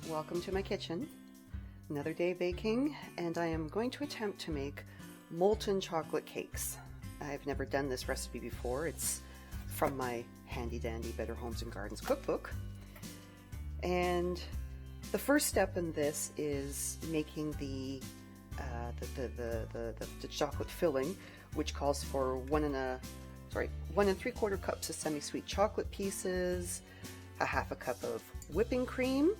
Welcome to my kitchen. Another day baking, and I am going to attempt to make molten chocolate cakes. I've never done this recipe before. It's from my handy dandy Better Homes and Gardens cookbook. And the first step in this is making the chocolate filling, which calls for 1 3/4 cups of semi-sweet chocolate pieces, a half a cup of whipping cream,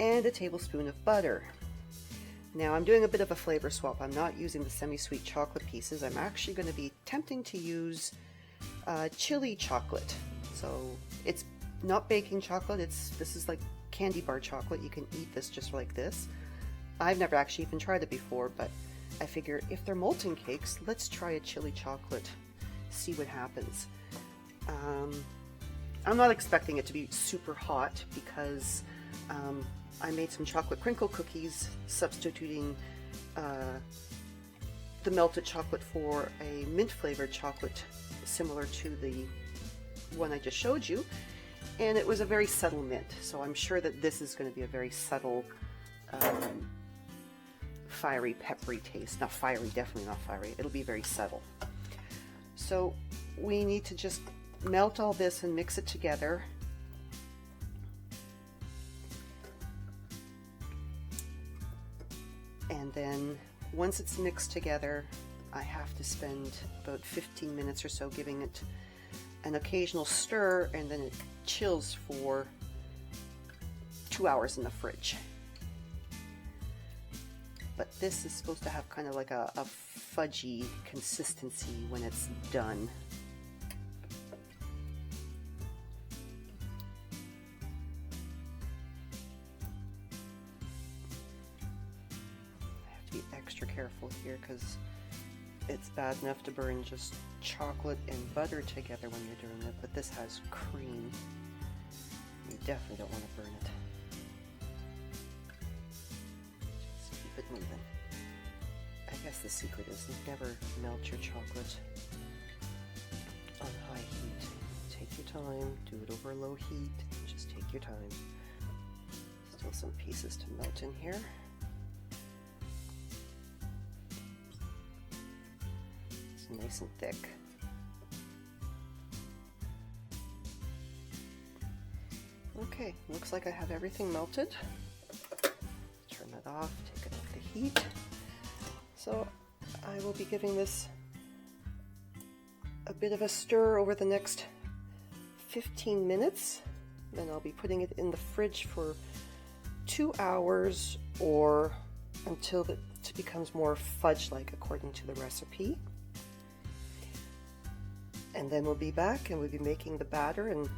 and a tablespoon of butter. Now I'm doing a bit of a flavor swap. I'm not using the semi-sweet chocolate pieces. I'm actually going to be attempting to use chili chocolate. So it's not baking chocolate. This is like candy bar chocolate. You can eat this just like this. I've never actually even tried it before, but I figure if they're molten cakes, let's try a chili chocolate, see what happens. I'm not expecting it to be super hot because I made some chocolate crinkle cookies substituting the melted chocolate for a mint flavored chocolate similar to the one I just showed you, and it was a very subtle mint, so I'm sure that this is going to be a very subtle fiery, peppery taste. Not fiery, definitely not fiery. It'll be very subtle. So we need to just melt all this and mix it together. And then once it's mixed together, I have to spend about 15 minutes or so giving it an occasional stir, and then it chills for 2 hours in the fridge. But this is supposed to have kind of like a fudgy consistency when it's done. I have to be extra careful here because it's bad enough to burn just chocolate and butter together when you're doing it, but this has cream. You definitely don't want to burn it. Just keep it moving. I guess the secret is never melt your chocolate on high heat. Take your time, do it over low heat, just take your time. Still some pieces to melt in here. It's nice and thick. Okay, looks like I have everything melted. Turn that off, take it off the heat. So I will be giving this a bit of a stir over the next 15 minutes. Then I'll be putting it in the fridge for 2 hours or until it becomes more fudge-like according to the recipe. And then we'll be back and we'll be making the batter and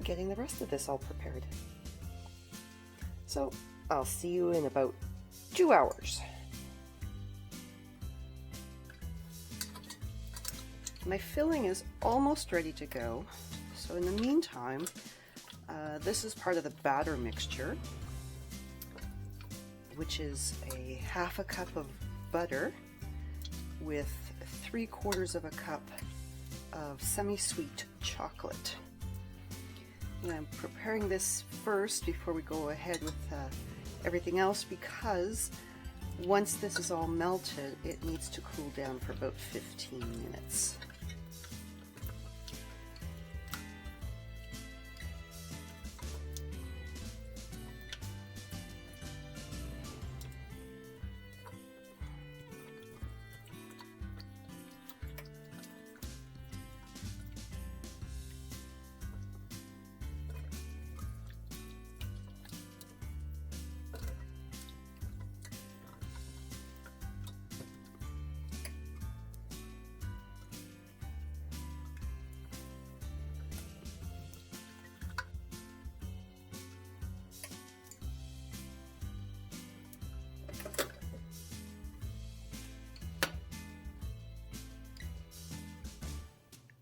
getting the rest of this all prepared. So I'll see you in about 2 hours. My filling is almost ready to go. So in the meantime, this is part of the batter mixture, which is a half a cup of butter with 3/4 of a cup of semi-sweet chocolate. And I'm preparing this first before we go ahead with everything else, because once this is all melted, it needs to cool down for about 15 minutes.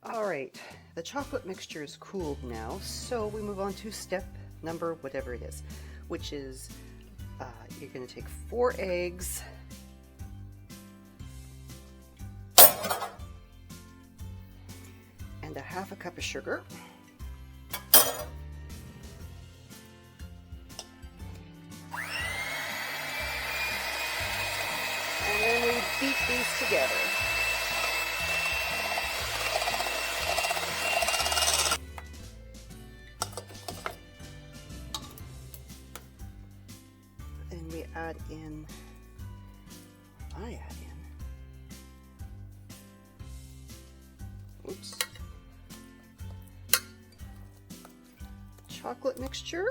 Alright, the chocolate mixture is cooled now, so we move on to step number whatever it is, which is you're going to take 4 eggs, and a half a cup of sugar, together. And we add in, I add in, oops, chocolate mixture.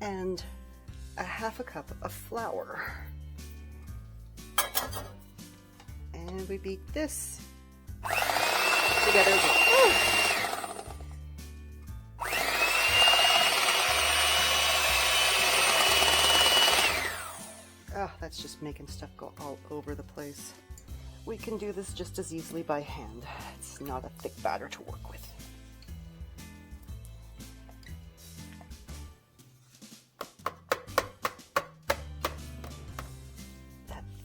And a half a cup of flour. And we beat this together. Oh, that's just making stuff go all over the place. We can do this just as easily by hand. It's not a thick batter to work with.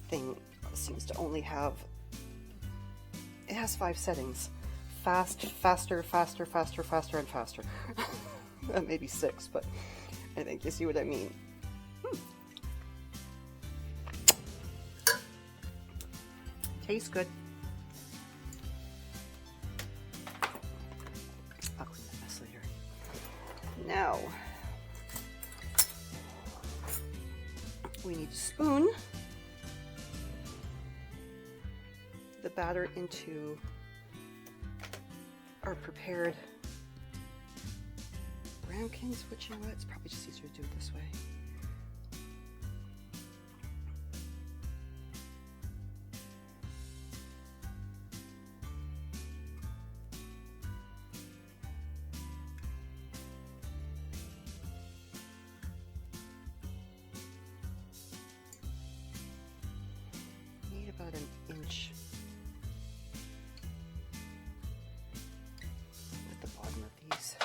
Thing seems to only have, it has 5 settings: fast, faster, faster, faster, faster, and faster. Maybe 6, but I think you see what I mean. Tastes good. I'll clean that mess later. Now we need to spoon the batter into our prepared ramekins, which, you know what, it's probably just easier to do it this way. Need about an inch at the bottom of these.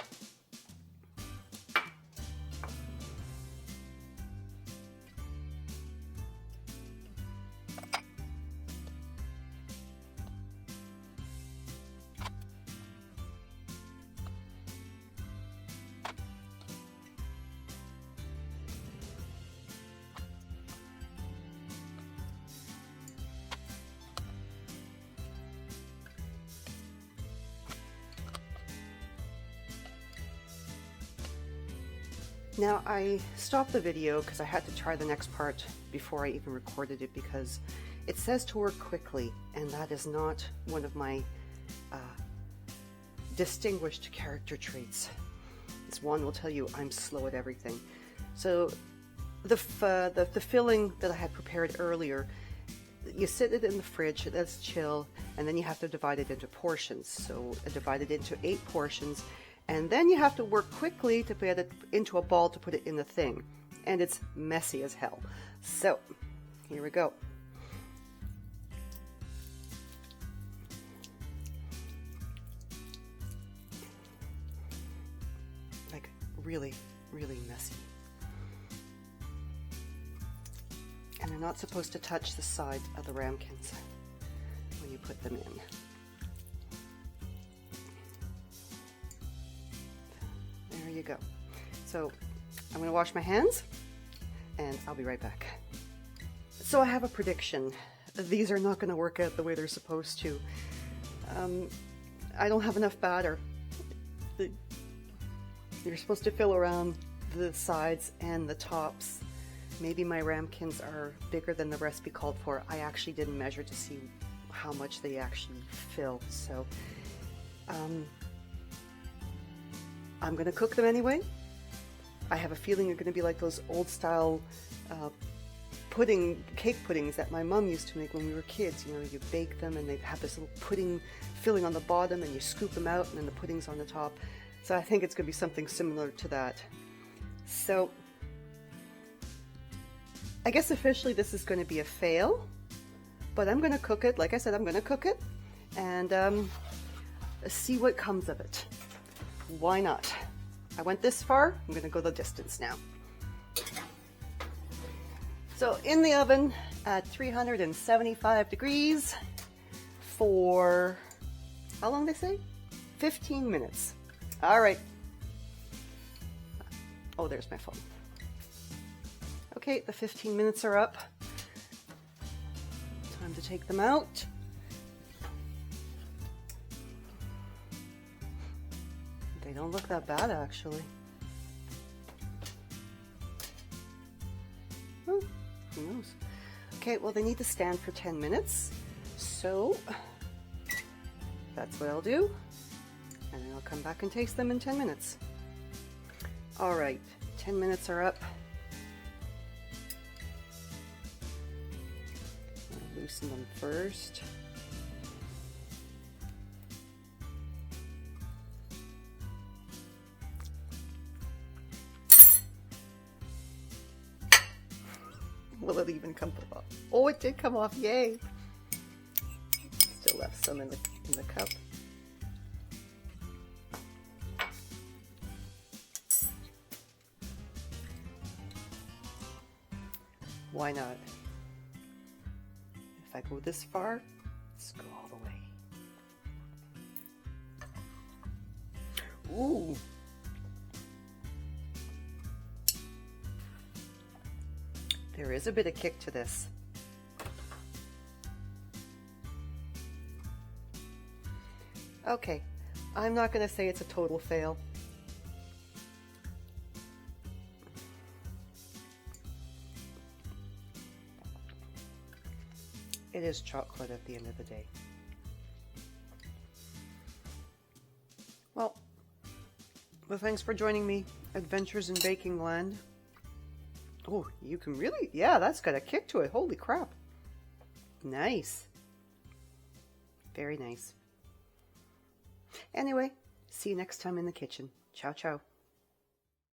Now I stopped the video because I had to try the next part before I even recorded it, because it says to work quickly, and that is not one of my distinguished character traits. This one will tell you I'm slow at everything. So the filling that I had prepared earlier, you sit it in the fridge, it lets chill, and then you have to divide it into portions. So I divided it into 8 portions. And then you have to work quickly to put it into a ball to put it in the thing. And it's messy as hell. So, here we go. Like, really, really messy. And they're not supposed to touch the sides of the ramekins when you put them in. There you go. So I'm going to wash my hands and I'll be right back. So I have a prediction. These are not going to work out the way they're supposed to. I don't have enough batter. You're supposed to fill around the sides and the tops. Maybe my ramekins are bigger than the recipe called for. I actually didn't measure to see how much they actually fill. So I'm going to cook them anyway. I have a feeling they're going to be like those old style cake puddings that my mom used to make when we were kids. You know, you bake them and they have this little pudding filling on the bottom and you scoop them out and then the pudding's on the top. So I think it's going to be something similar to that. So I guess officially this is going to be a fail, but I'm going to cook it. Like I said, I'm going to cook it and see what comes of it. Why not? I went this far, I'm going to go the distance now. So in the oven at 375 degrees for, how long they say? 15 minutes. All right. Oh, there's my phone. Okay, the 15 minutes are up. Time to take them out. They don't look that bad, actually. Oh, who knows? Okay, well, they need to stand for 10 minutes. So that's what I'll do. And then I'll come back and taste them in 10 minutes. All right, 10 minutes are up. I'll loosen them first. Will it even come off? Oh, it did come off, yay! Still left some in the cup. Why not? If I go this far, let's go all the way. Ooh! There is a bit of kick to this. Okay, I'm not going to say it's a total fail. It is chocolate at the end of the day. Well, thanks for joining me, Adventures in Baking Land. Oh, you can really, yeah, that's got a kick to it. Holy crap. Nice. Very nice. Anyway, see you next time in the kitchen. Ciao, ciao.